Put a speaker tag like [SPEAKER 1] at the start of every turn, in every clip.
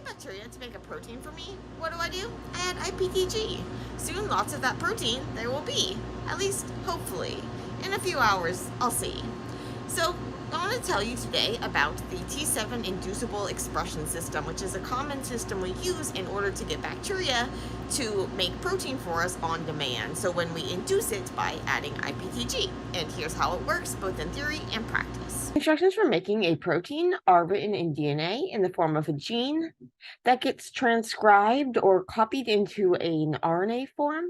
[SPEAKER 1] the bacteria to make a protein for me, what do? I add IPTG. Soon, lots of that protein there will be, at least hopefully. In a few hours, I'll see. So, I want to tell you today about the T7 inducible expression system, which is a common system we use in order to get bacteria to make protein for us on demand. So when we induce it by adding IPTG. And here's how it works, both in theory and practice. Instructions for making a protein are written in DNA in the form of a gene that gets transcribed or copied into an RNA form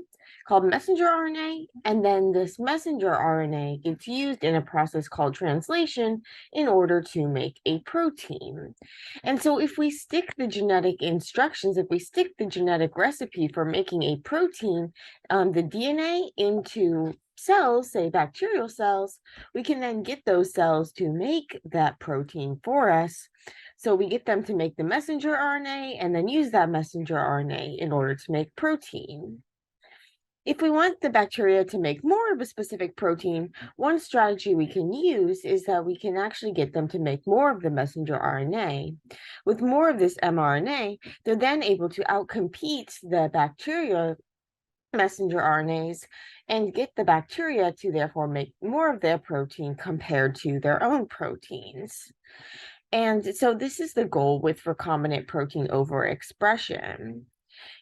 [SPEAKER 1] called messenger RNA, and then this messenger RNA gets used in a process called translation in order to make a protein. And so if we stick the genetic instructions, if we stick the genetic recipe for making a protein, the DNA into cells, say bacterial cells, we can then get those cells to make that protein for us. So we get them to make the messenger RNA and then use that messenger RNA in order to make protein. If we want the bacteria to make more of a specific protein, one strategy we can use is that we can actually get them to make more of the messenger RNA. With more of this mRNA, they're then able to outcompete the bacteria messenger RNAs and get the bacteria to therefore make more of their protein compared to their own proteins. And so this is the goal with recombinant protein overexpression.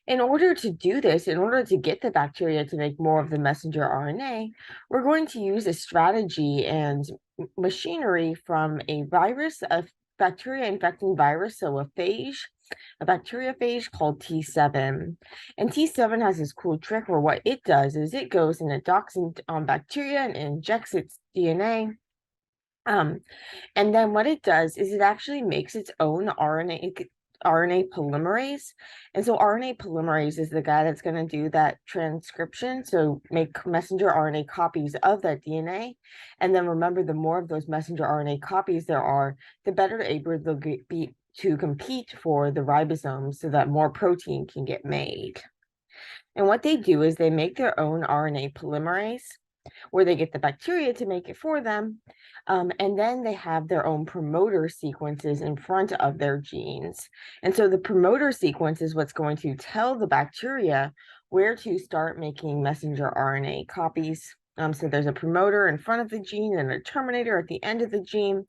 [SPEAKER 1] In order to do this, in order to get the bacteria to make more of the messenger RNA, we're going to use a strategy and machinery from a virus, a bacteria infecting virus, so a phage, a bacteriophage called T7. And T7 has this cool trick where what it does is it goes and it docks on bacteria and injects its DNA. And then what it does is it actually makes its own RNA polymerase. And so RNA polymerase is the guy that's going to do that transcription, so make messenger RNA copies of that DNA. And then remember, the more of those messenger RNA copies there are, the better able they'll be to compete for the ribosomes so that more protein can get made. And what they do is they make their own RNA polymerase, where they get the bacteria to make it for them. And then they have their own promoter sequences in front of their genes. And so the promoter sequence is what's going to tell the bacteria where to start making messenger RNA copies. So there's a promoter in front of the gene and a terminator at the end of the gene.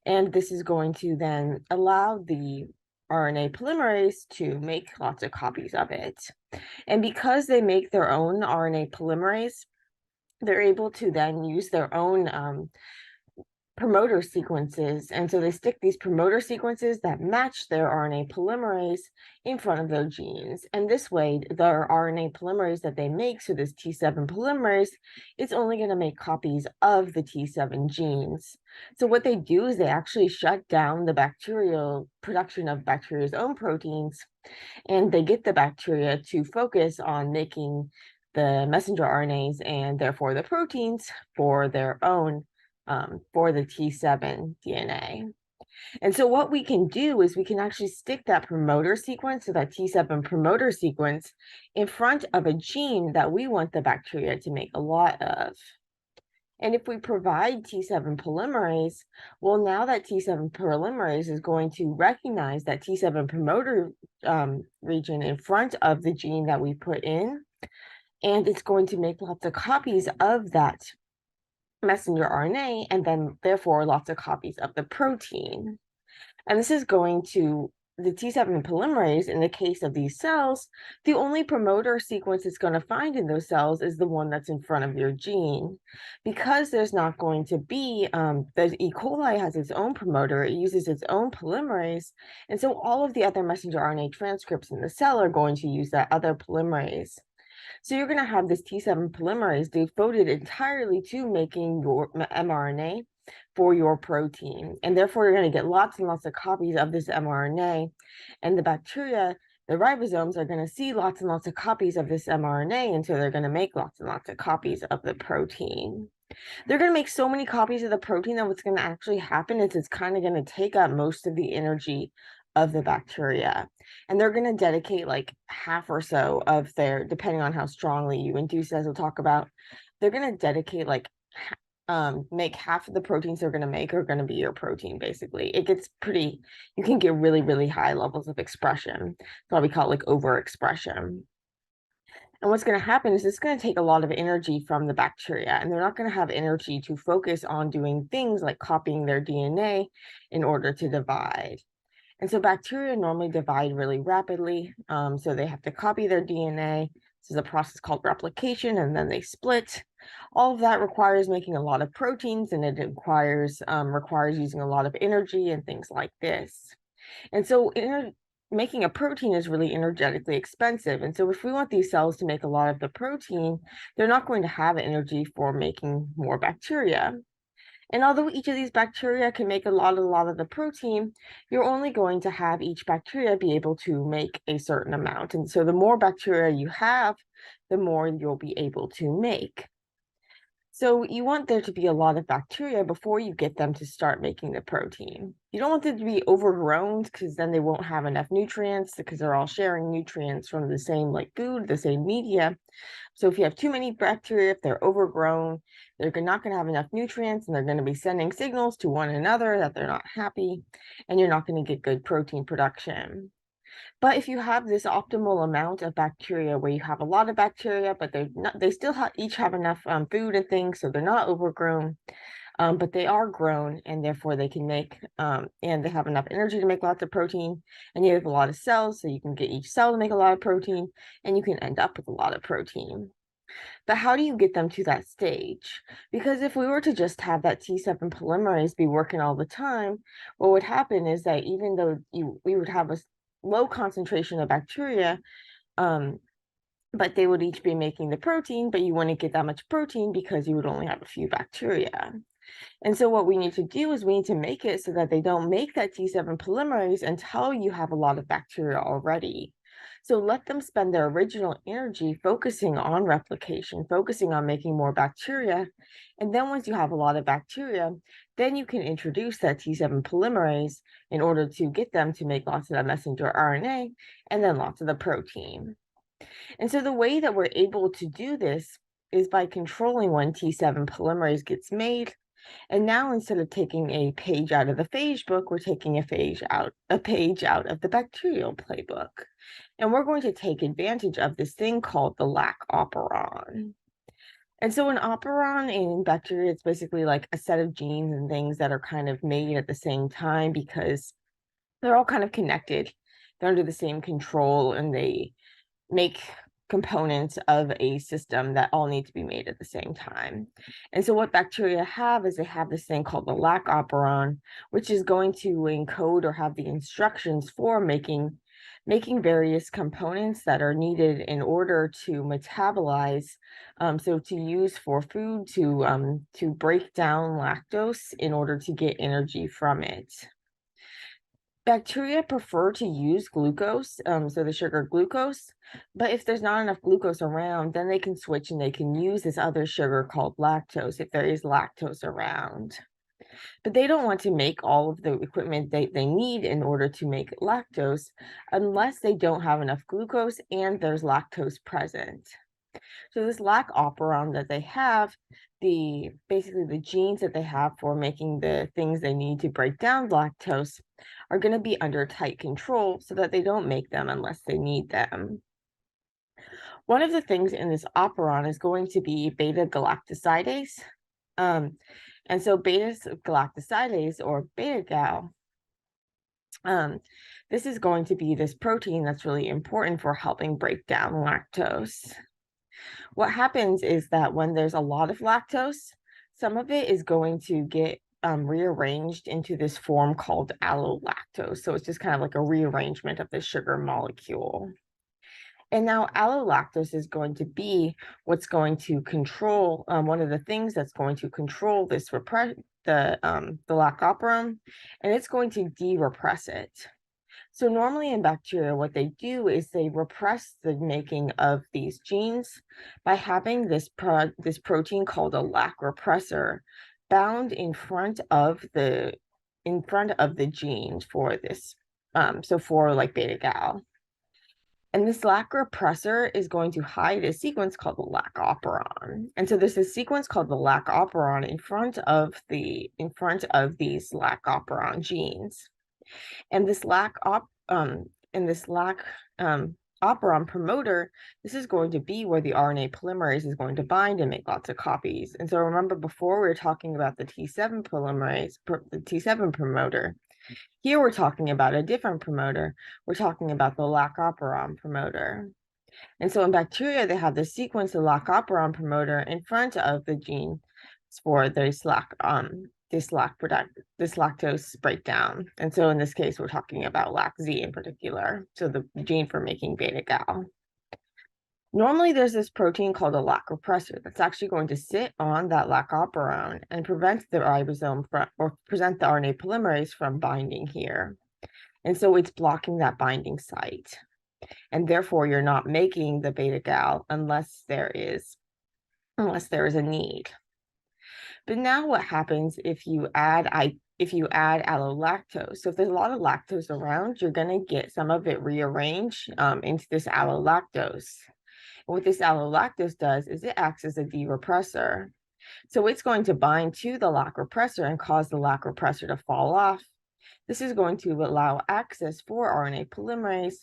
[SPEAKER 1] And this is going to then allow the RNA polymerase to make lots of copies of it. And because they make their own RNA polymerase, they're able to then use their own promoter sequences. And so they stick these promoter sequences that match their RNA polymerase in front of their genes. And this way, their RNA polymerase that they make, so this T7 polymerase, is only going to make copies of the T7 genes. So what they do is they actually shut down the bacterial production of bacteria's own proteins, and they get the bacteria to focus on making the messenger RNAs and therefore the proteins for their own, for the T7 DNA. And so what we can do is we can actually stick that promoter sequence, so that T7 promoter sequence, in front of a gene that we want the bacteria to make a lot of. And if we provide T7 polymerase, well, now that T7 polymerase is going to recognize that T7 promoter region in front of the gene that we put in, and it's going to make lots of copies of that messenger RNA, and then therefore lots of copies of the protein. And this is going to, the T7 polymerase, in the case of these cells, the only promoter sequence it's going to find in those cells is the one that's in front of your gene. Because there's not going to be, the E. coli has its own promoter, it uses its own polymerase, and so all of the other messenger RNA transcripts in the cell are going to use that other polymerase. So you're going to have this T7 polymerase devoted entirely to making your mRNA for your protein. And therefore, you're going to get lots and lots of copies of this mRNA. And the bacteria, the ribosomes, are going to see lots and lots of copies of this mRNA. And so they're going to make lots and lots of copies of the protein. They're going to make so many copies of the protein that what's going to actually happen is it's kind of going to take up most of the energy of the bacteria. And they're going to dedicate like half or so of their, depending on how strongly you induce, as we'll talk about, they're going to dedicate like
[SPEAKER 2] make half of the proteins they're going to make are going to be your protein, basically. It gets pretty, you can get really, really high levels of expression. That's why we call it like overexpression. And what's going to happen is it's going to take a lot of energy from the bacteria, and they're not going to have energy to focus on doing things like copying their DNA in order to divide. And so bacteria normally divide really rapidly. So they have to copy their DNA. This is a process called replication, and then they split. All of that requires making a lot of proteins, and it requires using a lot of energy and things like this. And so making a protein is really energetically expensive. And so if we want these cells to make a lot of the protein, they're not going to have energy for making more bacteria. And although each of these bacteria can make a lot of the protein, you're only going to have each bacteria be able to make a certain amount. And so the more bacteria you have, the more you'll be able to make. So you want there to be a lot of bacteria before you get them to start making the protein. You don't want them to be overgrown, because then they won't have enough nutrients, because they're all sharing nutrients from the same like food, the same media. So if you have too many bacteria, if they're overgrown, they're not going to have enough nutrients, and they're going to be sending signals to one another that they're not happy, and you're not going to get good protein production. But if you have this optimal amount of bacteria, where you have a lot of bacteria, but they still each have enough food and things, so they're not overgrown, but they are grown, and therefore they can make, and they have enough energy to make lots of protein, and you have a lot of cells, so you can get each cell to make a lot of protein, and you can end up with a lot of protein. But how do you get them to that stage? Because if we were to just have that T7 polymerase be working all the time, what would happen is that even though we would have a low concentration of bacteria, but they would each be making the protein, but you wouldn't get that much protein because you would only have a few bacteria. And so what we need to do is we need to make it so that they don't make that T7 polymerase until you have a lot of bacteria already. So let them spend their original energy focusing on replication, focusing on making more bacteria. And then once you have a lot of bacteria, then you can introduce that T7 polymerase in order to get them to make lots of that messenger RNA and then lots of the protein. And so the way that we're able to do this is by controlling when T7 polymerase gets made. And now instead of taking a page out of the phage book, we're taking a page out of the bacterial playbook. And we're going to take advantage of this thing called the lac operon. And so an operon in bacteria, it's basically like a set of genes and things that are kind of made at the same time, because they're all kind of connected. They're under the same control, and they make components of a system that all need to be made at the same time. And so what bacteria have is they have this thing called the lac operon, which is going to encode or have the instructions for making various components that are needed in order to metabolize, so to use for food, to break down lactose in order to get energy from it. Bacteria prefer to use glucose, so the sugar glucose, but if there's not enough glucose around, then they can switch and they can use this other sugar called lactose if there is lactose around. But they don't want to make all of the equipment they need in order to make lactose unless they don't have enough glucose and there's lactose present. So this lac operon that they have, basically the genes that they have for making the things they need to break down lactose, are going to be under tight control so that they don't make them unless they need them. One of the things in this operon is going to be beta-galactosidase. And so beta-galactosidase, or beta-gal, this is going to be this protein that's really important for helping break down lactose. What happens is that when there's a lot of lactose, some of it is going to get rearranged into this form called allolactose. So it's just kind of like a rearrangement of the sugar molecule. And now allolactose is going to be what's going to control, one of the things that's going to control this the lac operon, and it's going to de-repress it. So normally in bacteria, what they do is they repress the making of these genes by having this protein called a lac repressor bound in front of the gene for this, so for like beta-gal. And this lac repressor is going to hide a sequence called the lac operon. And so there's a sequence called the lac operon in front of these lac operon genes. And this lac operon promoter, this is going to be where the RNA polymerase is going to bind and make lots of copies. And so remember, before we were talking about the T7 polymerase, the T7 promoter. Here we're talking about a different promoter. We're talking about the lac operon promoter. And so in bacteria, they have the sequence of lac operon promoter in front of the gene for this lactose breakdown. And so in this case, we're talking about LAC-Z in particular, so the gene for making beta-gal. Normally, there's this protein called a lac repressor that's actually going to sit on that lac operon and prevent the ribosome or prevent the RNA polymerase from binding here. And so it's blocking that binding site. And therefore, you're not making the beta-gal unless there is a need. But now what happens if you add allolactose? So if there's a lot of lactose around, you're going to get some of it rearranged into this allolactose. What this allolactose does is it acts as a de-repressor. So it's going to bind to the lac repressor and cause the lac repressor to fall off. This is going to allow access for RNA polymerase,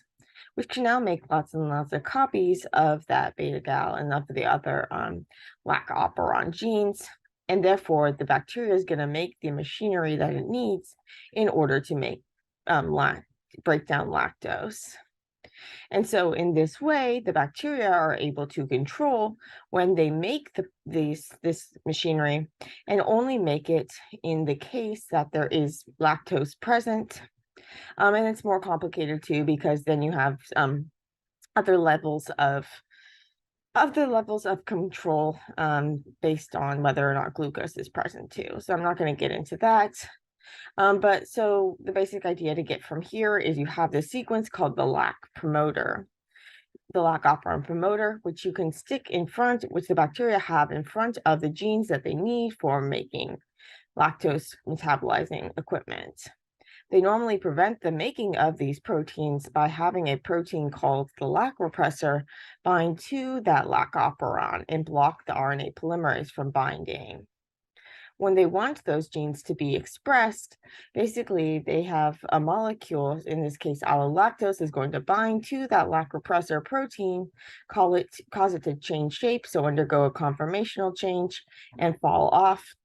[SPEAKER 2] which can now make lots and lots of copies of that beta-gal and of the other lac operon genes. And therefore, the bacteria is going to make the machinery that it needs in order to make break down lactose. And so in this way, the bacteria are able to control when they make this machinery, and only make it in the case that there is lactose present. And it's more complicated too, because then you have other levels of control based on whether or not glucose is present too. So I'm not going to get into that. But so the basic idea to get from here is you have this sequence called the lac promoter, the lac operon promoter, which you can stick in front, which the bacteria have in front of the genes that they need for making lactose metabolizing equipment. They normally prevent the making of these proteins by having a protein called the lac repressor bind to that lac operon and block the RNA polymerase from binding. When they want those genes to be expressed, basically they have a molecule, in this case allolactose, is going to bind to that lac repressor protein, cause it to change shape, so undergo a conformational change and fall off.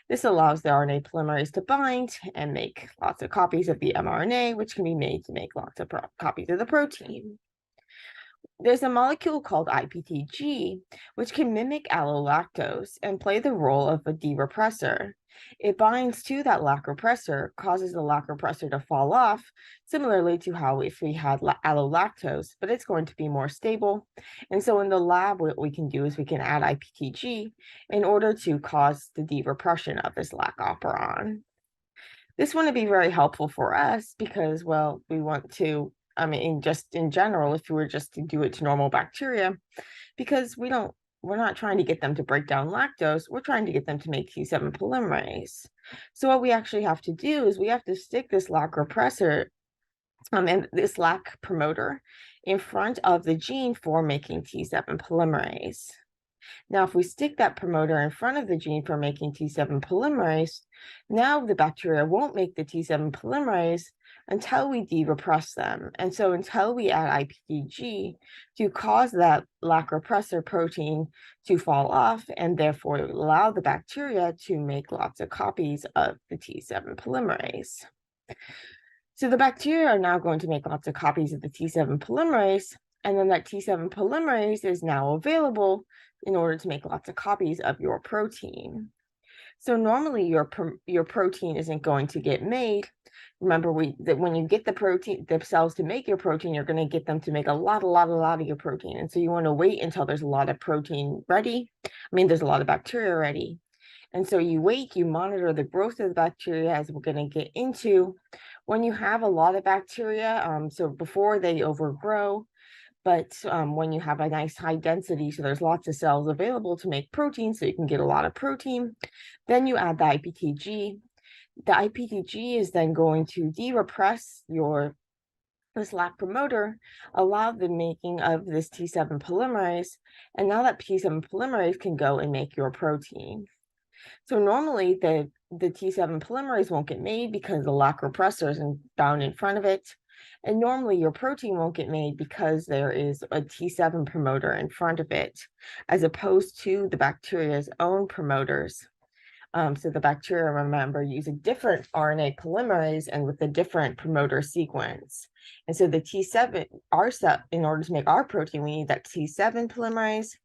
[SPEAKER 2] This allows the RNA polymerase to bind and make lots of copies of the mRNA, which can be made to make lots of copies of the protein. There's a molecule called IPTG, which can mimic allolactose and play the role of a de-repressor. It binds to that lac repressor, causes the lac repressor to fall off, similarly to how if we had allolactose, but it's going to be more stable. And so in the lab, what we can do is we can add IPTG in order to cause the de-repression of this lac operon. This wouldn't be very helpful for us because, well, we want to, just in general, if we were just to do it to normal bacteria, because we're not trying to get them to break down lactose, we're trying to get them to make T7 polymerase. So what we actually have to do is we have to stick this lac repressor and this lac promoter in front of the gene for making T7 polymerase. Now, if we stick that promoter in front of the gene for making T7 polymerase, now the bacteria won't make the T7 polymerase until we de-repress them. And so until we add IPTG to cause that lac repressor protein to fall off and therefore allow the bacteria to make lots of copies of the T7 polymerase. So the bacteria are now going to make lots of copies of the T7 polymerase, and then that T7 polymerase is now available in order to make lots of copies of your protein. So normally your protein isn't going to get made. Remember that when you get the cells to make your protein, you're going to get them to make a lot of your protein. And so you want to wait until there's a lot of protein ready. There's a lot of bacteria ready. And so you wait, you monitor the growth of the bacteria, as we're going to get into. When you have a lot of bacteria, so before they overgrow, but when you have a nice high density, so there's lots of cells available to make protein, so you can get a lot of protein, then you add the IPTG. The IPTG is then going to de-repress your this lac promoter allowed the making of this T7 polymerase, and now that T7 polymerase can go and make your protein. So normally the T7 polymerase won't get made because the lac repressor is found in front of it, and normally your protein won't get made because there is a T7 promoter in front of it, as opposed to the bacteria's own promoters. So the bacteria, remember, use a different RNA polymerase and with a different promoter sequence. And so the T7, in order to make our protein, we need that T7 polymerase.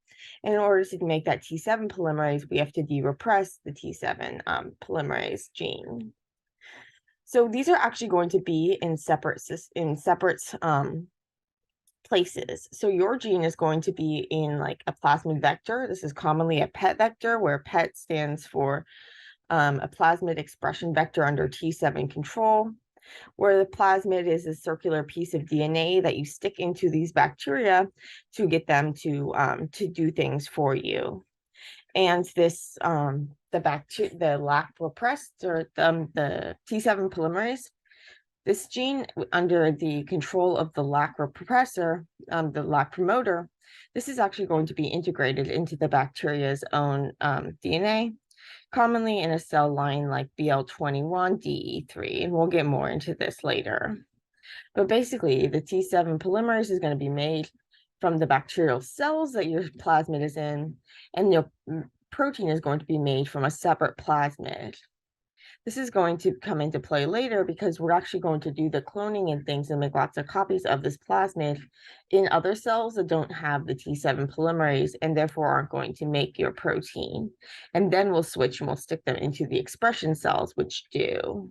[SPEAKER 2] And in order to make that T7 polymerase, we have to de-repress the T7 polymerase gene. So these are actually going to be in separate places. So your gene is going to be in like a plasmid vector. This is commonly a PET vector, where PET stands for a plasmid expression vector under T7 control, where the plasmid is a circular piece of DNA that you stick into these bacteria to get them to do things for you. And this the lac repressor, the T7 polymerase, this gene under the control of the lac repressor, the lac promoter, this is actually going to be integrated into the bacteria's own DNA, commonly in a cell line like BL21DE3, and we'll get more into this later. But basically, the T7 polymerase is going to be made from the bacterial cells that your plasmid is in, and your protein is going to be made from a separate plasmid. This is going to come into play later because we're actually going to do the cloning and things and make lots of copies of this plasmid in other cells that don't have the T7 polymerase and therefore aren't going to make your protein. And then we'll switch and we'll stick them into the expression cells, which do.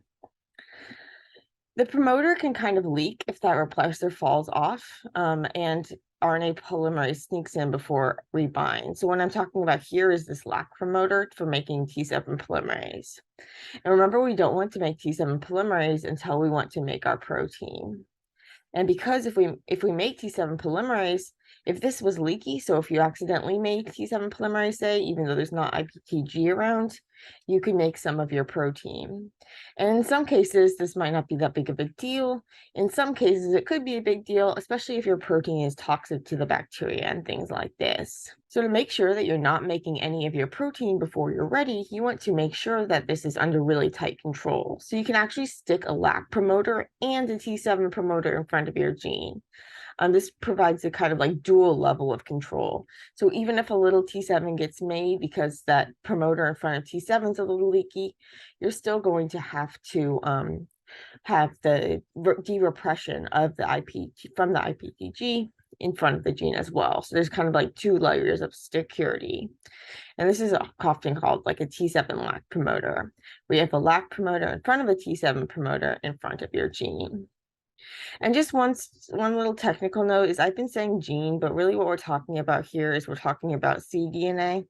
[SPEAKER 2] The promoter can kind of leak if that repressor falls off, and RNA polymerase sneaks in before rebind. So what I'm talking about here is this lac promoter for making T7 polymerase. And remember, we don't want to make T7 polymerase until we want to make our protein. And because if we make T7 polymerase, if this was leaky, so if you accidentally made T7 polymerase, say, even though there's not IPTG around, you can make some of your protein. And in some cases, this might not be that big of a deal. In some cases, it could be a big deal, especially if your protein is toxic to the bacteria and things like this. So to make sure that you're not making any of your protein before you're ready, you want to make sure that this is under really tight control. So you can actually stick a lac promoter and a T7 promoter in front of your gene. This provides a kind of like dual level of control. So even if a little T7 gets made because that promoter in front of T7 is a little leaky, you're still going to have to have the de-repression of the from the IPTG in front of the gene as well. So there's kind of like two layers of security. And this is often called like a T7 lac promoter, where you have a lac promoter in front of a T7 promoter in front of your gene. And just one little technical note is I've been saying gene, but really what we're talking about here is we're talking about cDNA,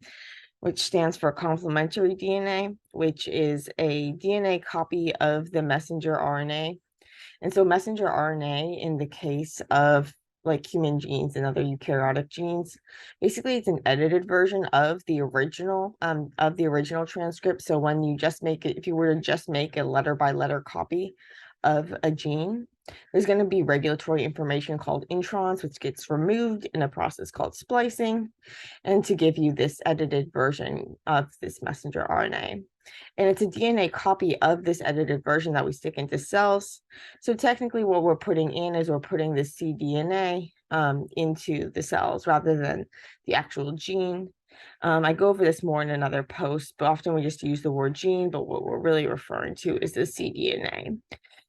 [SPEAKER 2] which stands for complementary DNA, which is a DNA copy of the messenger RNA. And so messenger RNA, in the case of like human genes and other eukaryotic genes, basically it's an edited version of the original transcript. So when you just make it, if you were to just make a letter by letter copy of a gene, there's going to be regulatory information called introns, which gets removed in a process called splicing, and to give you this edited version of this messenger RNA. And it's a DNA copy of this edited version that we stick into cells. So technically what we're putting in is we're putting the cDNA into the cells rather than the actual gene. I go over this more in another post, but often we just use the word gene, but what we're really referring to is the cDNA.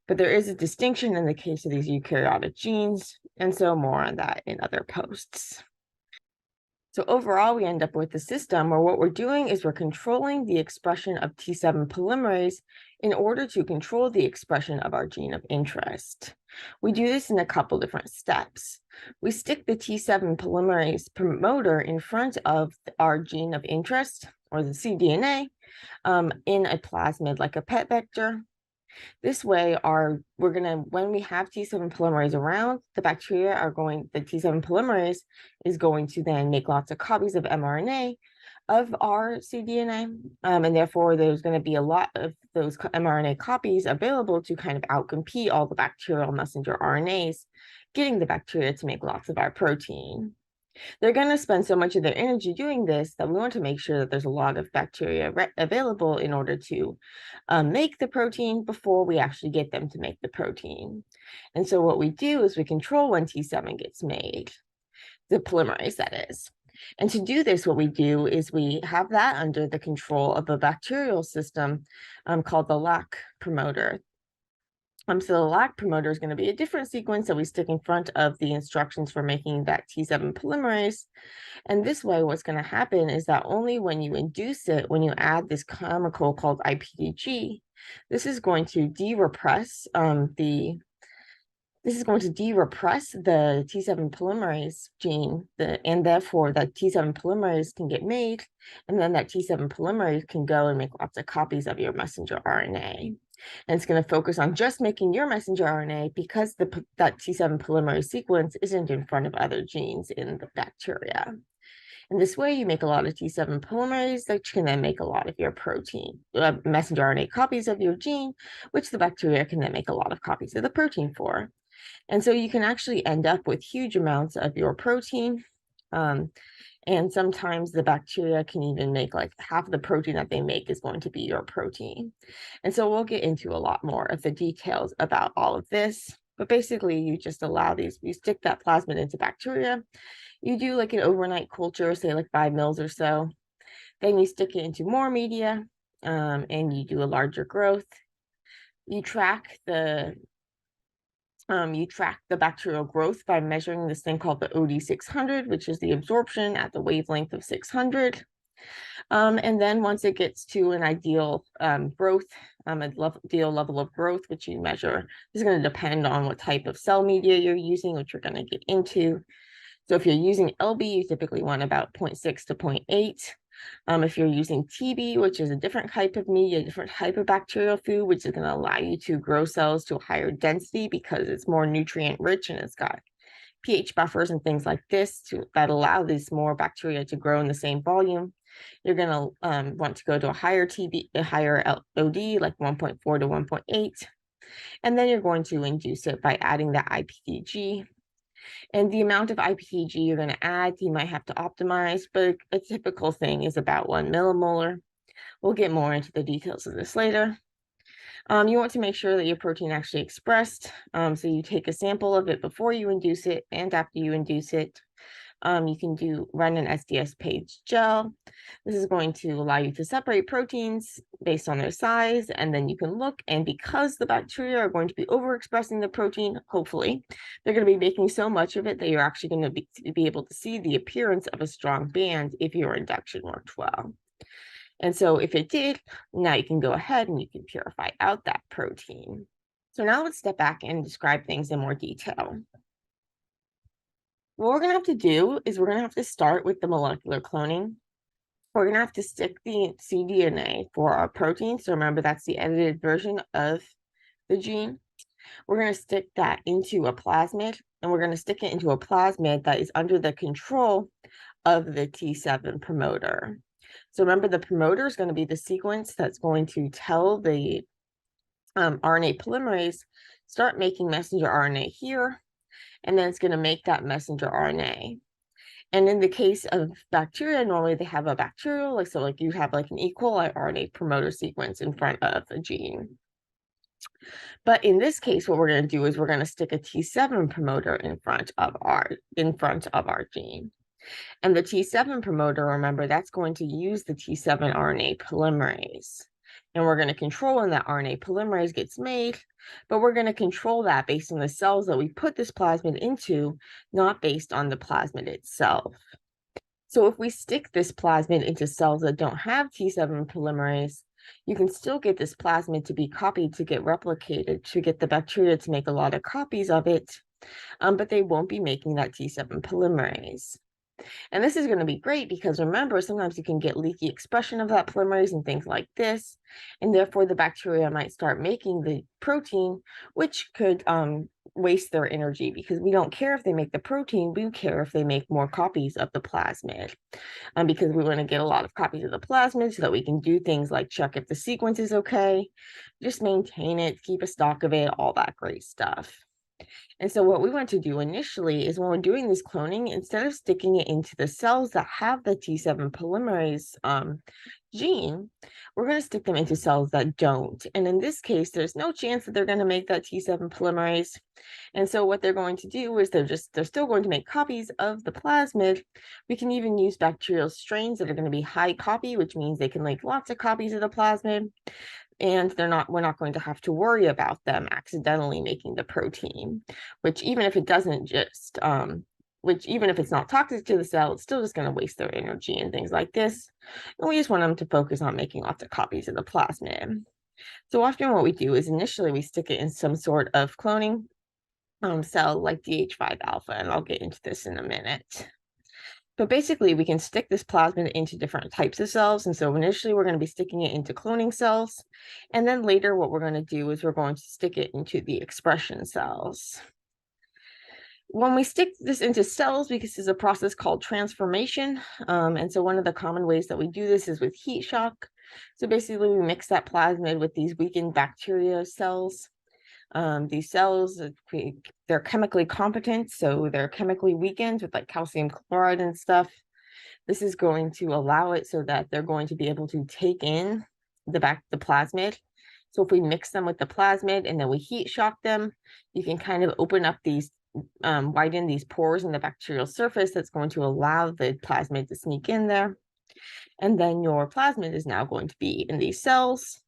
[SPEAKER 2] But there is a distinction in the case of these eukaryotic genes, and so more on that in other posts. So overall, we end up with a system where what we're doing is we're controlling the expression of T7 polymerase in order to control the expression of our gene of interest. We do this in a couple different steps. We stick the T7 polymerase promoter in front of our gene of interest, or the cDNA, in a plasmid like a PET vector. This way, when we have T7 polymerase around, the T7 polymerase is going to then make lots of copies of mRNA of our cDNA, and therefore there's going to be a lot of those mRNA copies available to kind of outcompete all the bacterial messenger RNAs, getting the bacteria to make lots of our protein. They're going to spend so much of their energy doing this that we want to make sure that there's a lot of bacteria available in order to make the protein before we actually get them to make the protein. And so what we do is we control when T7 gets made, the polymerase that is. And to do this, what we do is we have that under the control of a bacterial system called the lac promoter. So the lac promoter is going to be a different sequence that we stick in front of the instructions for making that T7 polymerase. And this way, what's going to happen is that only when you induce it, when you add this chemical called IPTG, this is going to de-repress the T7 polymerase gene, and therefore that T7 polymerase can get made, and then that T7 polymerase can go and make lots of copies of your messenger RNA. And it's going to focus on just making your messenger RNA because that T7 polymerase sequence isn't in front of other genes in the bacteria. And this way, you make a lot of T7 polymerase that can then make a lot of your protein, messenger RNA copies of your gene, which the bacteria can then make a lot of copies of the protein for. And so you can actually end up with huge amounts of your protein. And sometimes the bacteria can even make like half of the protein that they make is going to be your protein. And so we'll get into a lot more of the details about all of this. But basically, you just allow these, you stick that plasmid into bacteria. You do like an overnight culture, say like 5 mils or so. Then you stick it into more media and you do a larger growth. You track the bacterial growth by measuring this thing called the OD600, which is the absorption at the wavelength of 600. And then once it gets to an ideal growth, ideal level of growth, which you measure, is going to depend on what type of cell media you're using, which we're going to get into. So if you're using LB, you typically want about 0.6 to 0.8. If you're using TB, which is a different type of media, a different type of bacterial food, which is going to allow you to grow cells to a higher density because it's more nutrient rich and it's got pH buffers and things like this that allow these more bacteria to grow in the same volume. You're going to want to go to a higher OD, like 1.4 to 1.8. And then you're going to induce it by adding the IPTG. And the amount of IPTG you're going to add, you might have to optimize, but a typical thing is about 1 millimolar. We'll get more into the details of this later. You want to make sure that your protein actually expressed. So you take a sample of it before you induce it and after you induce it. You can run an SDS-PAGE gel. This is going to allow you to separate proteins based on their size, and then you can look, and because the bacteria are going to be overexpressing the protein, hopefully, they're going to be making so much of it that you're actually going to be able to see the appearance of a strong band if your induction worked well. And so if it did, now you can go ahead and you can purify out that protein. So now let's step back and describe things in more detail. What we're going to have to do is we're going to have to start with the molecular cloning. We're going to have to stick the cDNA for our protein. So remember, that's the edited version of the gene. We're going to stick that into a plasmid, and we're going to stick it into a plasmid that is under the control of the T7 promoter. So remember, the promoter is going to be the sequence that's going to tell the RNA polymerase, start making messenger RNA here, and then it's going to make that messenger RNA. And in the case of bacteria, normally they have a bacterial, like you have like an E. coli RNA promoter sequence in front of a gene. But in this case, what we're going to do is we're going to stick a T7 promoter in front of our gene. And the T7 promoter, remember, that's going to use the T7 RNA polymerase. And we're going to control when that RNA polymerase gets made, but we're going to control that based on the cells that we put this plasmid into, not based on the plasmid itself. So if we stick this plasmid into cells that don't have T7 polymerase, you can still get this plasmid to be copied, to get replicated, to get the bacteria to make a lot of copies of it, but they won't be making that T7 polymerase. And this is going to be great because remember, sometimes you can get leaky expression of that polymerase and things like this. And therefore, the bacteria might start making the protein, which could waste their energy, because we don't care if they make the protein, we care if they make more copies of the plasmid, because we want to get a lot of copies of the plasmid so that we can do things like check if the sequence is okay, just maintain it, keep a stock of it, all that great stuff. And so what we want to do initially is when we're doing this cloning, instead of sticking it into the cells that have the T7 polymerase gene, we're going to stick them into cells that don't. And in this case, there's no chance that they're going to make that T7 polymerase. And so what they're going to do is they're still going to make copies of the plasmid. We can even use bacterial strains that are going to be high copy, which means they can make lots of copies of the plasmid. And we're not going to have to worry about them accidentally making the protein, which even if it doesn't just, which even if it's not toxic to the cell, it's still just going to waste their energy and things like this. And we just want them to focus on making lots of copies of the plasmid. So often what we do is initially we stick it in some sort of cloning cell like DH5 alpha, and I'll get into this in a minute. But basically, we can stick this plasmid into different types of cells. And so initially, we're going to be sticking it into cloning cells. And then later, what we're going to do is we're going to stick it into the expression cells. When we stick this into cells, because there's a process called transformation. And so one of the common ways that we do this is with heat shock. So basically, we mix that plasmid with these weakened bacteria cells. These cells, they're chemically competent, so they're chemically weakened with like calcium chloride and stuff. This is going to allow it so that they're going to be able to take in the plasmid. So if we mix them with the plasmid and then we heat shock them, you can kind of open up these, widen these pores in the bacterial surface that's going to allow the plasmid to sneak in there. And then your plasmid is now going to be in these cells.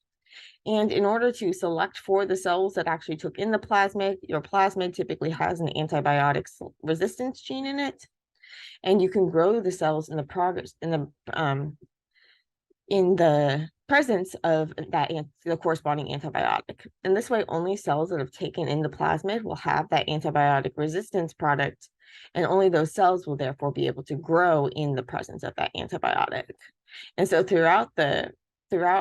[SPEAKER 2] And in order to select for the cells that actually took in the plasmid, your plasmid typically has an antibiotic resistance gene in it. And you can grow the cells in the presence of the corresponding antibiotic. And this way, only cells that have taken in the plasmid will have that antibiotic resistance product, and only those cells will therefore be able to grow in the presence of that antibiotic. And so throughout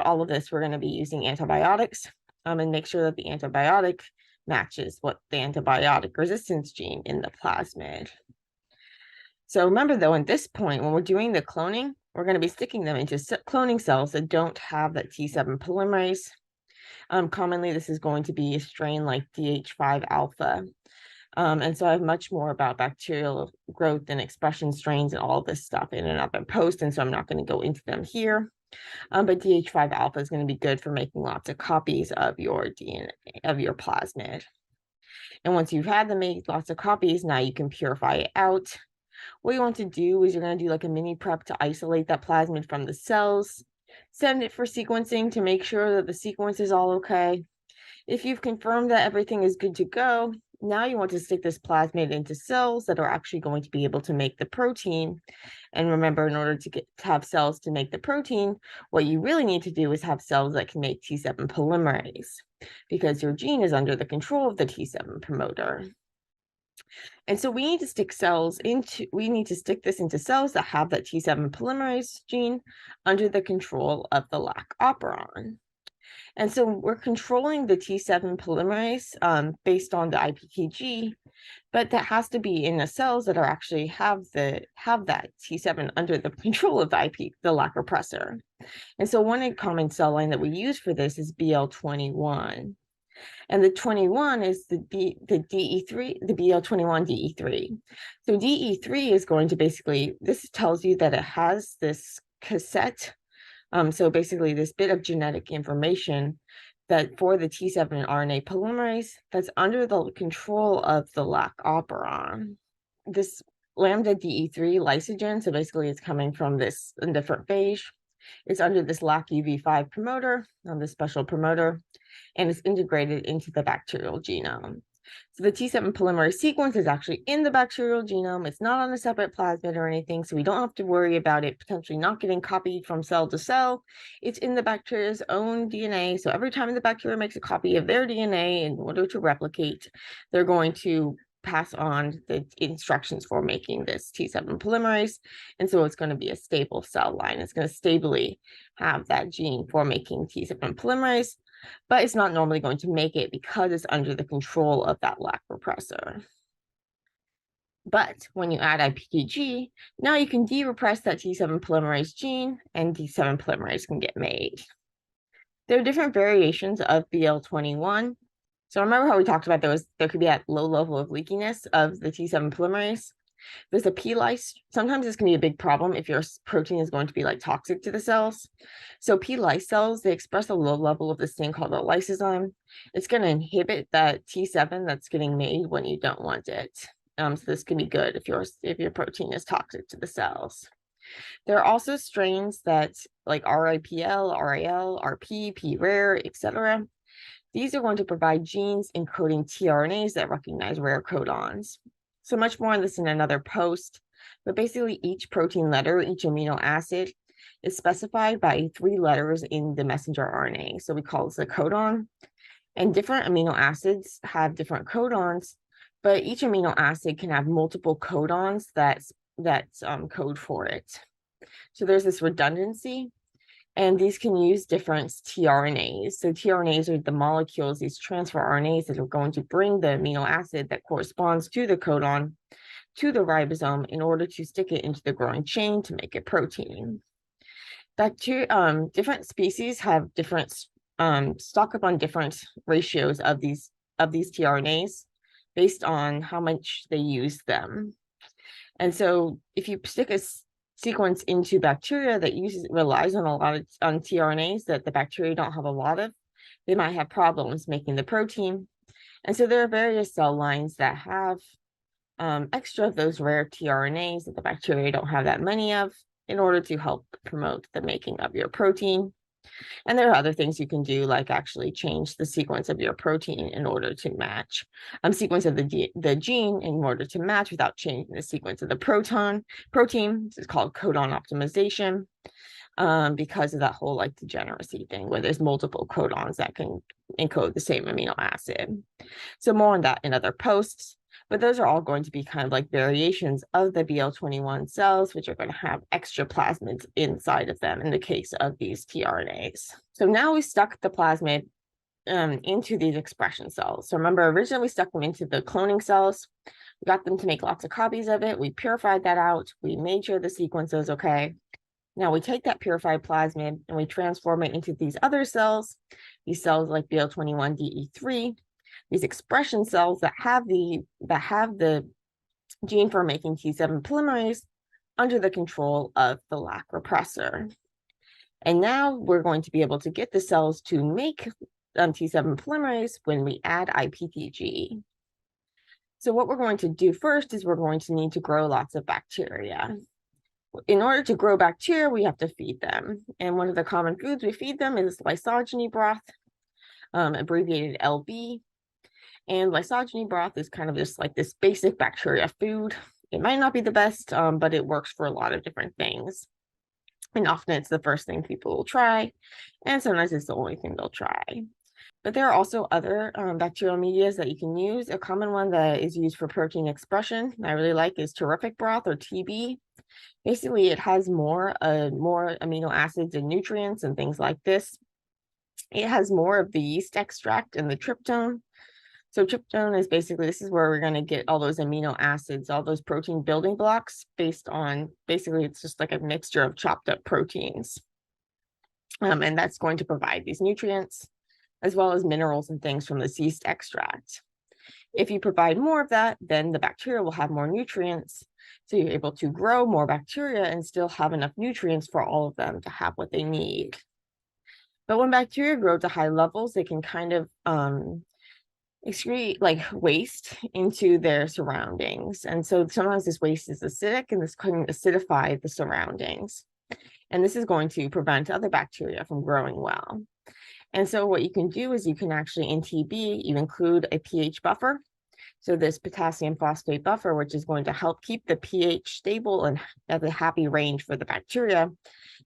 [SPEAKER 2] all of this, we're going to be using antibiotics and make sure that the antibiotic matches what the antibiotic resistance gene in the plasmid. So remember, though, at this point, when we're doing the cloning, we're going to be sticking them into cloning cells that don't have that T7 polymerase. Commonly, this is going to be a strain like DH5 alpha. And so I have much more about bacterial growth and expression strains and all this stuff in another post, and so I'm not going to go into them here. But DH5 alpha is going to be good for making lots of copies of your DNA, of your plasmid. And once you've had them make lots of copies, now you can purify it out. What you want to do is you're going to do like a mini prep to isolate that plasmid from the cells, send it for sequencing to make sure that the sequence is all okay. If you've confirmed that everything is good to go, now you want to stick this plasmid into cells that are actually going to be able to make the protein. And remember, in order to have cells to make the protein, what you really need to do is have cells that can make T7 polymerase, because your gene is under the control of the T7 promoter. And so we need to stick this into cells that have that T7 polymerase gene under the control of the lac operon. And so we're controlling the T7 polymerase based on the IPTG, but that has to be in the cells that are actually have that T7 under the control of the lac repressor. And so one common cell line that we use for this is BL21. And the 21 is the DE3, the BL21 DE3. So DE3 is going to basically, this tells you that it has this cassette. So basically this bit of genetic information that for the T7 RNA polymerase that's under the control of the lac operon. This lambda DE3 lysogen, so basically it's coming from this indifferent phage. It's under this lac UV5 promoter, this special promoter, and it's integrated into the bacterial genome. So the T7 polymerase sequence is actually in the bacterial genome. It's not on a separate plasmid or anything, so we don't have to worry about it potentially not getting copied from cell to cell. It's in the bacteria's own DNA. So every time the bacteria makes a copy of their DNA in order to replicate, they're going to pass on the instructions for making this T7 polymerase. And so it's going to be a stable cell line. It's going to stably have that gene for making T7 polymerase, but it's not normally going to make it because it's under the control of that lac repressor. But when you add IPTG, now you can de-repress that T7 polymerase gene and T7 polymerase can get made. There are different variations of BL21. So remember how we talked about there could be that low level of leakiness of the T7 polymerase. There's a P-lyse. Sometimes this can be a big problem if your protein is going to be like toxic to the cells. So P-lyse cells, they express a low level of this thing called a lysozyme. It's going to inhibit that T7 that's getting made when you don't want it. So this can be good if your protein is toxic to the cells. There are also strains that like RIPL, RAL, RP, P rare, etc. These are going to provide genes encoding tRNAs that recognize rare codons. So much more on this in another post, but basically each protein letter, each amino acid is specified by 3 letters in the messenger RNA. So we call this a codon, and different amino acids have different codons, but each amino acid can have multiple codons that code for it. So there's this redundancy, and these can use different tRNAs. So tRNAs are the molecules, these transfer RNAs that are going to bring the amino acid that corresponds to the codon to the ribosome in order to stick it into the growing chain to make a protein. Different species have different stock up on different ratios of these tRNAs based on how much they use them. And so if you stick a sequence into bacteria that relies on a lot of tRNAs that the bacteria don't have a lot of, they might have problems making the protein. And so there are various cell lines that have extra of those rare tRNAs that the bacteria don't have that many of in order to help promote the making of your protein. And there are other things you can do, like actually change the sequence of your protein in order to match sequence of the gene in order to match without changing the sequence of the protein. This is called codon optimization because of that whole like degeneracy thing where there's multiple codons that can encode the same amino acid. So more on that in other posts. But those are all going to be kind of like variations of the BL21 cells, which are going to have extra plasmids inside of them in the case of these tRNAs. So now we stuck the plasmid into these expression cells. So remember, originally we stuck them into the cloning cells. We got them to make lots of copies of it. We purified that out. We made sure the sequence was okay. Now we take that purified plasmid and we transform it into these other cells, these cells like BL21DE3. These expression cells that have the gene for making T7 polymerase under the control of the lac repressor. And now we're going to be able to get the cells to make T7 polymerase when we add IPTG. So what we're going to do first is we're going to need to grow lots of bacteria. In order to grow bacteria, we have to feed them. And one of the common foods we feed them is lysogeny broth, abbreviated LB. And lysogeny broth is kind of just like this basic bacteria food. It might not be the best, but it works for a lot of different things. And often it's the first thing people will try, and sometimes it's the only thing they'll try. But there are also other bacterial medias that you can use. A common one that is used for protein expression, I really like, is terrific broth or TB. Basically, it has more amino acids and nutrients and things like this. It has more of the yeast extract and the tryptone. So tryptone is basically, this is where we're going to get all those amino acids, all those protein building blocks based on, basically it's just like a mixture of chopped up proteins. And that's going to provide these nutrients as well as minerals and things from this yeast extract. If you provide more of that, then the bacteria will have more nutrients. So you're able to grow more bacteria and still have enough nutrients for all of them to have what they need. But when bacteria grow to high levels, they can kind of excrete like waste into their surroundings. And so sometimes this waste is acidic and this can acidify the surroundings. And this is going to prevent other bacteria from growing well. And so what you can do is you can actually, in TB, you include a pH buffer. So this potassium phosphate buffer, which is going to help keep the pH stable and at a happy range for the bacteria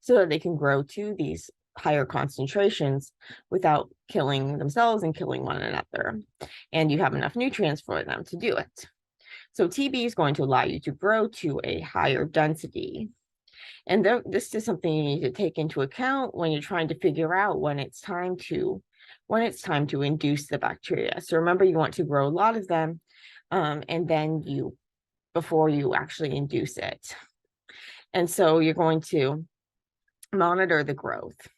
[SPEAKER 2] so that they can grow to these higher concentrations without killing themselves and killing one another. And you have enough nutrients for them to do it. So TB is going to allow you to grow to a higher density. And this is something you need to take into account when you're trying to figure out when it's time to induce the bacteria. So remember, you want to grow a lot of them, and then before you actually induce it. And so you're going to monitor the growth.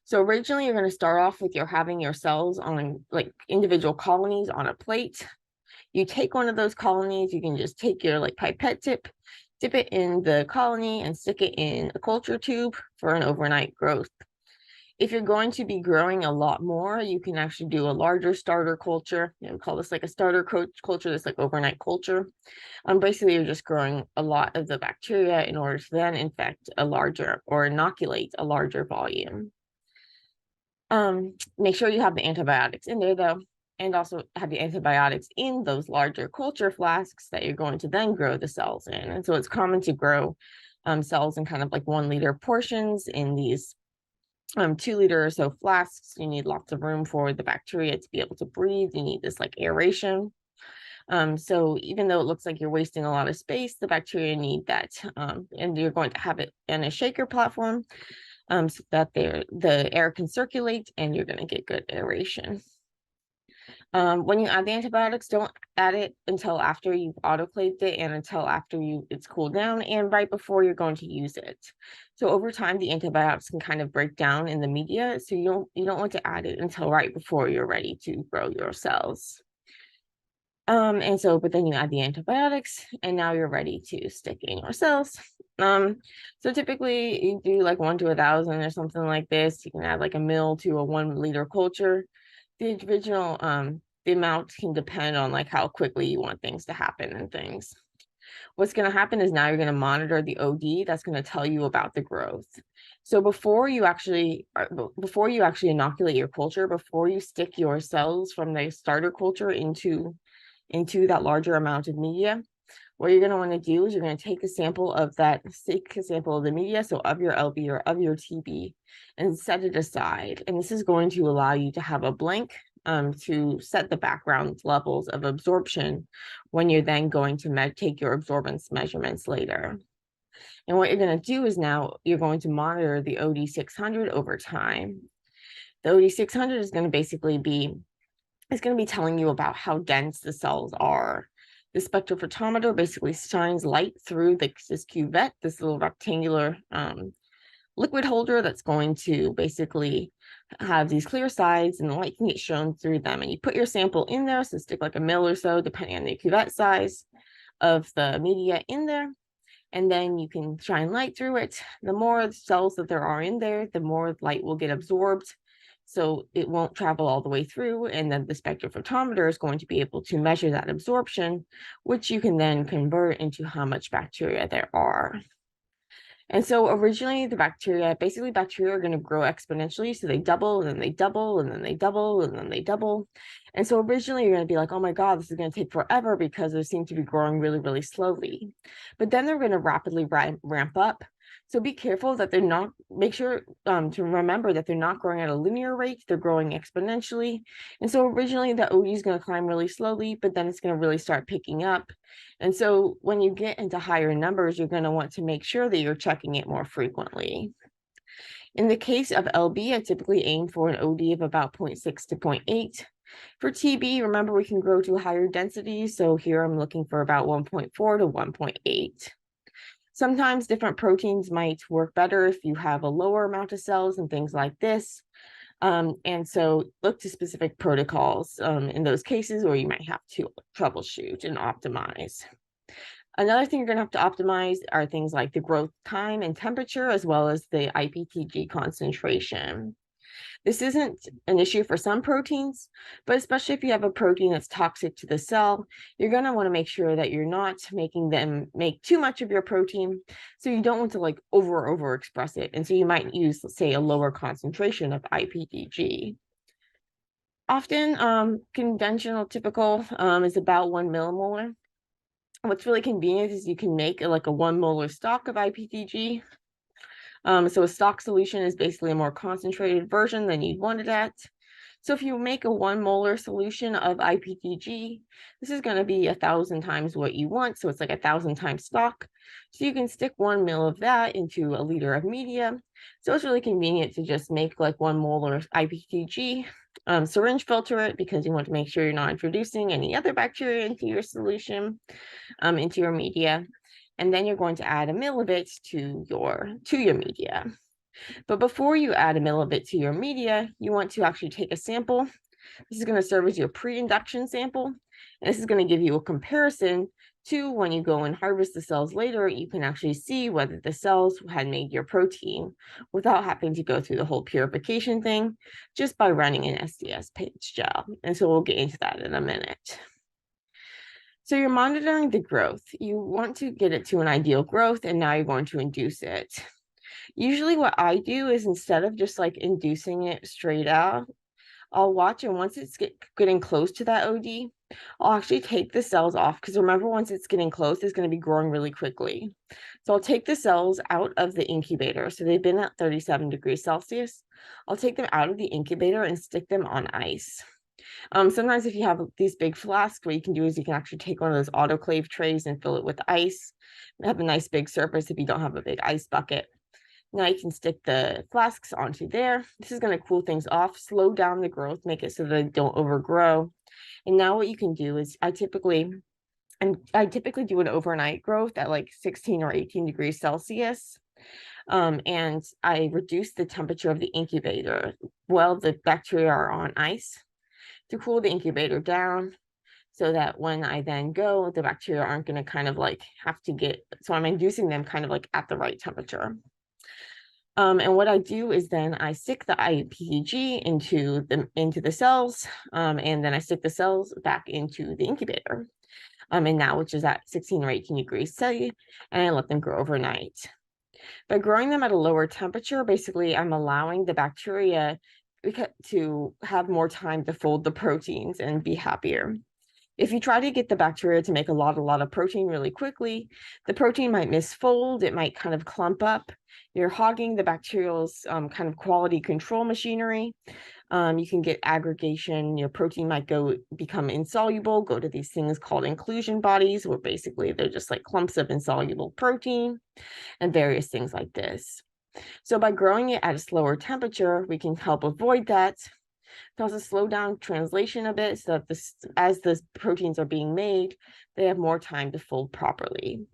[SPEAKER 2] So originally, you're going to start off with having your cells on like individual colonies on a plate. You take one of those colonies, you can just take your like pipette tip, dip it in the colony and stick it in a culture tube for an overnight growth. If you're going to be growing a lot more, you can actually do a larger starter culture. We call this like a starter culture, this like overnight culture. Basically, you're just growing a lot of the bacteria in order to then infect a larger or inoculate a larger volume. Make sure you have the antibiotics in there though, and also have the antibiotics in those larger culture flasks that you're going to then grow the cells in. And so it's common to grow cells in kind of like 1 liter portions in these 2 liter or so flasks. You need lots of room for the bacteria to be able to breathe. You need this like aeration. So even though it looks like you're wasting a lot of space, the bacteria need that, and you're going to have it in a shaker platform so that the air can circulate and you're going to get good aeration. When you add the antibiotics, don't add it until after you've autoclaved it and until after it's cooled down and right before you're going to use it. So over time, the antibiotics can kind of break down in the media. So you don't want to add it until right before you're ready to grow your cells. But then you add the antibiotics and now you're ready to stick in your cells. So typically you do like 1 to 1,000 or something like this. You can add like 1 ml to a 1 liter culture. The original, the amount can depend on like how quickly you want things to happen and things. What's going to happen is now you're going to monitor the OD. That's going to tell you about the growth. So before you actually inoculate your culture, before you stick your cells from the starter culture into that larger amount of media, what you're going to want to do is you're going to take a sample of the media, so of your LB or of your TB, and set it aside. And this is going to allow you to have a blank to set the background levels of absorption when you're then going to take your absorbance measurements later. And what you're going to do is now you're going to monitor the OD600 over time. The OD600 is going to basically be telling you about how dense the cells are. The spectrophotometer basically shines light through this cuvette, this little rectangular liquid holder that's going to basically have these clear sides, and the light can get shown through them. And you put your sample in there, so stick like 1 ml or so, depending on the cuvette size of the media in there. And then you can shine light through it. The more cells that there are in there, the more light will get absorbed. So it won't travel all the way through, and then the spectrophotometer is going to be able to measure that absorption, which you can then convert into how much bacteria there are. And so originally bacteria are going to grow exponentially. So they double, and then they double, and then they double, and then they double. And so originally you're going to be like, oh my God, this is going to take forever because they seem to be growing really, really slowly. But then they're going to rapidly ramp up. So be careful that make sure to remember that they're not growing at a linear rate, they're growing exponentially. And so originally the OD is going to climb really slowly, but then it's going to really start picking up. And so when you get into higher numbers, you're going to want to make sure that you're checking it more frequently. In the case of LB, I typically aim for an OD of about 0.6 to 0.8. For TB, remember we can grow to a higher density. So here I'm looking for about 1.4 to 1.8. Sometimes different proteins might work better if you have a lower amount of cells and things like this. And so look to specific protocols in those cases, or you might have to troubleshoot and optimize. Another thing you're going to have to optimize are things like the growth time and temperature, as well as the IPTG concentration. This isn't an issue for some proteins, but especially if you have a protein that's toxic to the cell, you're going to want to make sure that you're not making them make too much of your protein. So you don't want to like overexpress it. And so you might use, let's say, a lower concentration of IPTG. Often conventional typical is about 1 millimolar. What's really convenient is you can make like a 1 molar stock of IPTG. So a stock solution is basically a more concentrated version than you'd want it at. So if you make a 1 molar solution of IPTG, this is going to be 1,000 times what you want. So it's like 1,000 times stock. So you can stick 1 ml of that into a liter of media. So it's really convenient to just make like 1 molar IPTG, syringe filter it because you want to make sure you're not introducing any other bacteria into your solution, into your media. And then you're going to add a ml of it to your media. But before you add a ml of it to your media, you want to actually take a sample. This is going to serve as your pre-induction sample. And this is going to give you a comparison to when you go and harvest the cells later, you can actually see whether the cells had made your protein without having to go through the whole purification thing, just by running an SDS-PAGE gel. And so we'll get into that in a minute. So you're monitoring the growth. You want to get it to an ideal growth, and now you're going to induce it. Usually what I do is instead of just like inducing it straight out, I'll watch, and once it's getting close to that OD, I'll actually take the cells off, because remember, once it's getting close, it's going to be growing really quickly. So I'll take the cells out of the incubator. So they've been at 37 degrees Celsius. I'll take them out of the incubator and stick them on ice. Sometimes if you have these big flasks, what you can do is you can actually take one of those autoclave trays and fill it with ice. Have a nice big surface if you don't have a big ice bucket. Now you can stick the flasks onto there. This is going to cool things off, slow down the growth, make it so that they don't overgrow. And now what you can do is I typically do an overnight growth at like 16 or 18 degrees Celsius. And I reduce the temperature of the incubator while the bacteria are on ice to cool the incubator down, so that when I then go, the bacteria aren't going to kind of like have to get, so I'm inducing them kind of like at the right temperature. And what I do is then I stick the IPTG into the cells, and then I stick the cells back into the incubator. And now, which is at 16 or 18 degrees C, and I let them grow overnight. By growing them at a lower temperature, basically I'm allowing the bacteria to have more time to fold the proteins and be happier. If you try to get the bacteria to make a lot of protein really quickly, the protein might misfold, it might kind of clump up. You're hogging the bacterial's kind of quality control machinery. You can get aggregation, your protein might become insoluble, go to these things called inclusion bodies, where basically they're just like clumps of insoluble protein and various things like this. So by growing it at a slower temperature, we can help avoid that. It also slow down translation a bit, so that as the proteins are being made, they have more time to fold properly.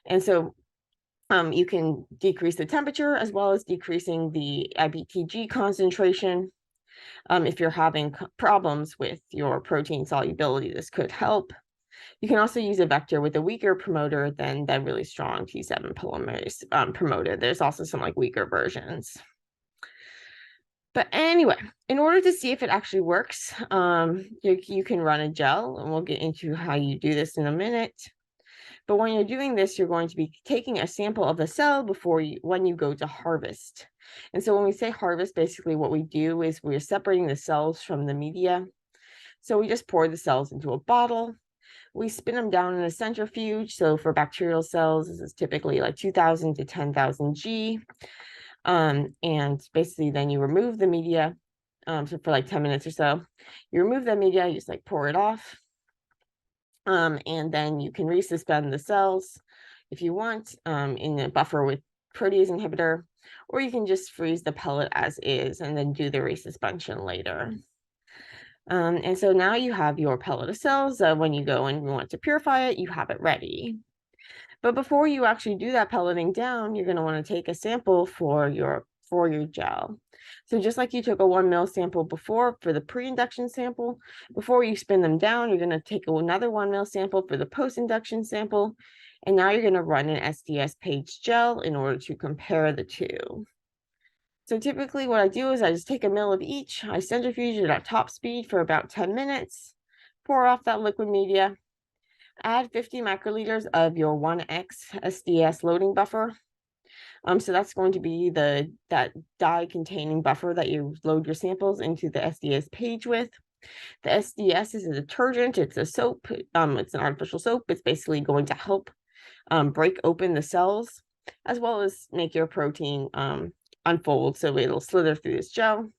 [SPEAKER 2] And so you can decrease the temperature as well as decreasing the IPTG concentration. If you're having problems with your protein solubility, this could help. You can also use a vector with a weaker promoter than the really strong T7 polymerase promoter. There's also some like weaker versions. But anyway, in order to see if it actually works, you can run a gel, and we'll get into how you do this in a minute. But when you're doing this, you're going to be taking a sample of the cell when you go to harvest. And so when we say harvest, basically what we do is we're separating the cells from the media. So we just pour the cells into a bottle. We spin them down in a centrifuge. So for bacterial cells, this is typically like 2,000 to 10,000 G. And basically then you remove the media. So for like 10 minutes or so, you remove the media, you just like pour it off. And then you can resuspend the cells if you want in a buffer with protease inhibitor, or you can just freeze the pellet as is and then do the resuspension later. And so now you have your pellet of cells. When you go and you want to purify it, you have it ready. But before you actually do that pelleting down, you're going to want to take a sample for your gel. So just like you took a 1 ml sample before for the pre-induction sample, before you spin them down, you're going to take another 1 ml sample for the post-induction sample. And now you're going to run an SDS-PAGE gel in order to compare the two. So typically what I do is I just take a ml of each, I centrifuge it at top speed for about 10 minutes, pour off that liquid media, add 50 microliters of your 1X SDS loading buffer. So that's going to be that dye containing buffer that you load your samples into the SDS-PAGE with. The SDS is a detergent, it's a soap, it's an artificial soap. It's basically going to help break open the cells, as well as make your protein unfold, so it'll slither through this gel.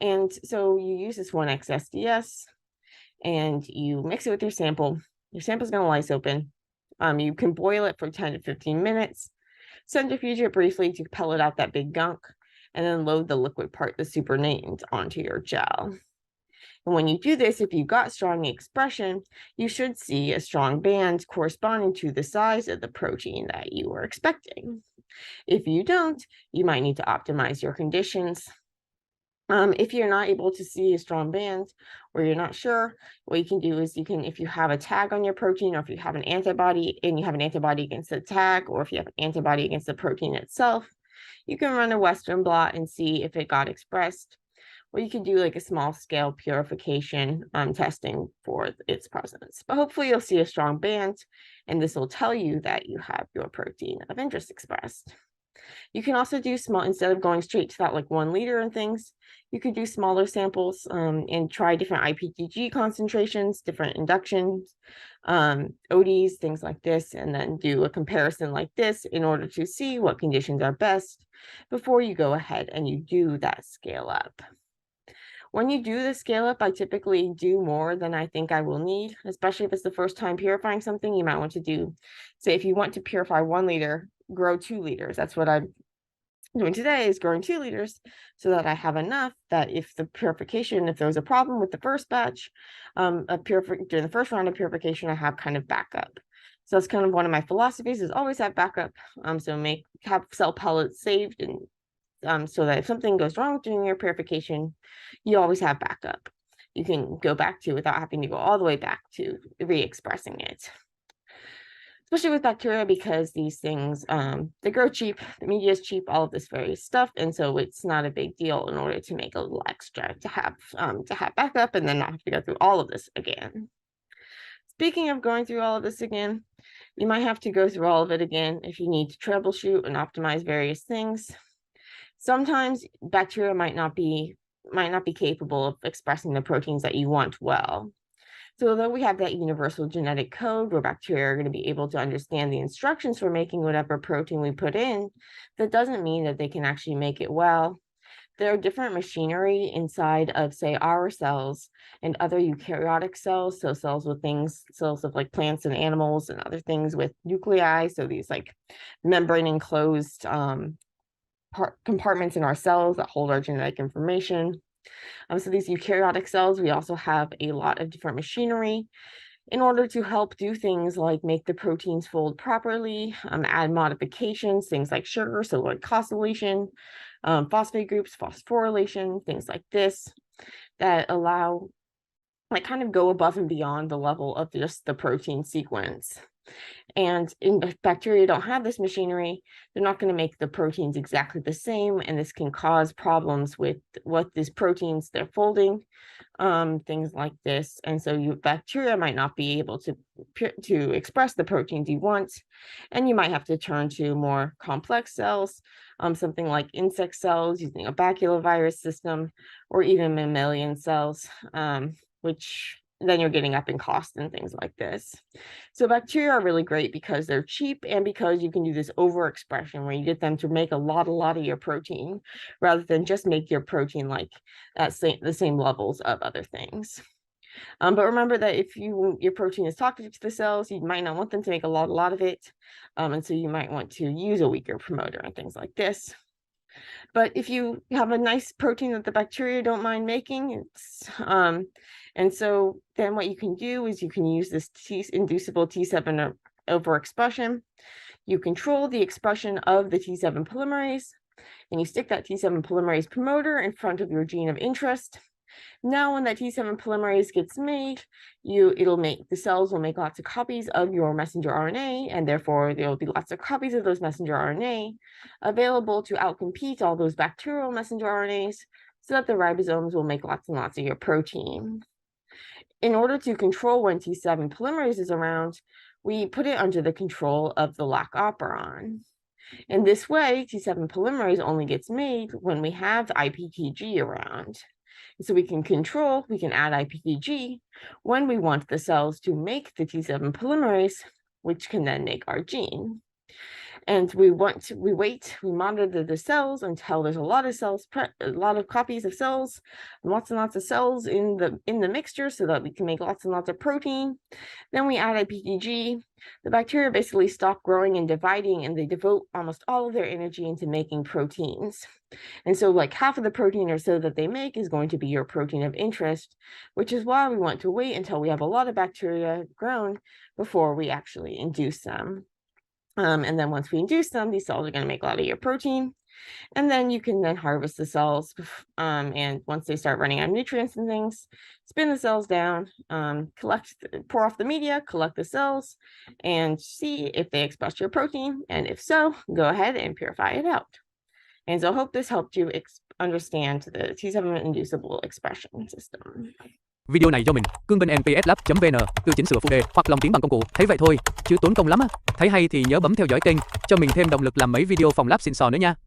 [SPEAKER 2] And so you use this 1x SDS and you mix it with your sample. Your sample's going to lyse open. You can boil it for 10 to 15 minutes, centrifuge it briefly to pellet out that big gunk, and then load the liquid part, the supernatant, onto your gel. And when you do this, if you got strong expression, you should see a strong band corresponding to the size of the protein that you were expecting. If you don't, you might need to optimize your conditions. If you're not able to see a strong band or you're not sure, what you can do is you can, if you have a tag on your protein, or if you have an antibody and you have an antibody against the tag, or if you have an antibody against the protein itself, you can run a Western blot and see if it got expressed. Or you can do like a small scale purification testing for its presence. But hopefully you'll see a strong band, and this will tell you that you have your protein of interest expressed. You can also do small, instead of going straight to that like 1 liter and things, you could do smaller samples and try different IPTG concentrations, different inductions, ODs, things like this, and then do a comparison like this in order to see what conditions are best before you go ahead and you do that scale up. When you do the scale up, I typically do more than I think I will need, especially if it's the first time purifying something. You might want to do, say, if you want to purify 1 liter, grow 2 liters. That's what I'm doing today, is growing 2 liters so that I have enough that if the purification, if there was a problem with the first batch during the first round of purification, I have kind of backup. So that's kind of one of my philosophies, is always have backup. So have cell pellets saved, and so that if something goes wrong during your purification, you always have backup. You can go back to without having to go all the way back to re-expressing it. Especially with bacteria, because these things, they grow cheap, the media is cheap, all of this various stuff, and so it's not a big deal in order to make a little extra to have backup and then not have to go through all of this again. Speaking of going through all of this again, you might have to go through all of it again if you need to troubleshoot and optimize various things. Sometimes bacteria might not be capable of expressing the proteins that you want well. So although we have that universal genetic code where bacteria are going to be able to understand the instructions for making whatever protein we put in, that doesn't mean that they can actually make it well. There are different machinery inside of, say, our cells and other eukaryotic cells, so cells of like plants and animals and other things with nuclei, so these like membrane enclosed compartments in our cells that hold our genetic information. So these eukaryotic cells, we also have a lot of different machinery in order to help do things like make the proteins fold properly, add modifications, things like sugar, so glycosylation, phosphate groups, phosphorylation, things like this, that allow, like, kind of go above and beyond the level of just the protein sequence. And if bacteria don't have this machinery, they're not going to make the proteins exactly the same, and this can cause problems with what these proteins they're folding, things like this. And so bacteria might not be able to express the proteins you want, and you might have to turn to more complex cells, something like insect cells using a Baculovirus system, or even mammalian cells, which then you're getting up in cost and things like this. So bacteria are really great because they're cheap, and because you can do this overexpression where you get them to make a lot of your protein rather than just make your protein like the same levels of other things. But remember that if your protein is toxic to the cells, you might not want them to make a lot of it, and so you might want to use a weaker promoter and things like this. But if you have a nice protein that the bacteria don't mind making, and so then what you can do is you can use this inducible T7 overexpression. You control the expression of the T7 polymerase, and you stick that T7 polymerase promoter in front of your gene of interest. Now, when that T7 polymerase gets made, the cells will make lots of copies of your messenger RNA, and therefore there will be lots of copies of those messenger RNA available to outcompete all those bacterial messenger RNAs, so that the ribosomes will make lots and lots of your protein. In order to control when T7 polymerase is around, we put it under the control of the lac operon. In this way, T7 polymerase only gets made when we have IPTG around. So we can add IPTG when we want the cells to make the T7 polymerase, which can then make our gene. And we wait, we monitor the cells until there's a lot of cells, a lot of copies of cells, lots and lots of cells in the mixture so that we can make lots and lots of protein. Then we add IPTG. The bacteria basically stop growing and dividing, and they devote almost all of their energy into making proteins. And so like half of the protein or so that they make is going to be your protein of interest, which is why we want to wait until we have a lot of bacteria grown before we actually induce them. And then once we induce them, these cells are going to make a lot of your protein. And then you can then harvest the cells. And once they start running out of nutrients and things, spin the cells down, pour off the media, collect the cells, and see if they express your protein. And if so, go ahead and purify it out. And so I hope this helped you understand the T7-inducible expression system.
[SPEAKER 3] Video này do mình, Cương bên NpsLab.vn, tự chỉnh sửa phụ đề hoặc lồng tiếng bằng công cụ, thấy vậy thôi, chứ tốn công lắm á. Thấy hay thì nhớ bấm theo dõi kênh, cho mình thêm động lực làm mấy video phòng lab xịn sò nữa nha.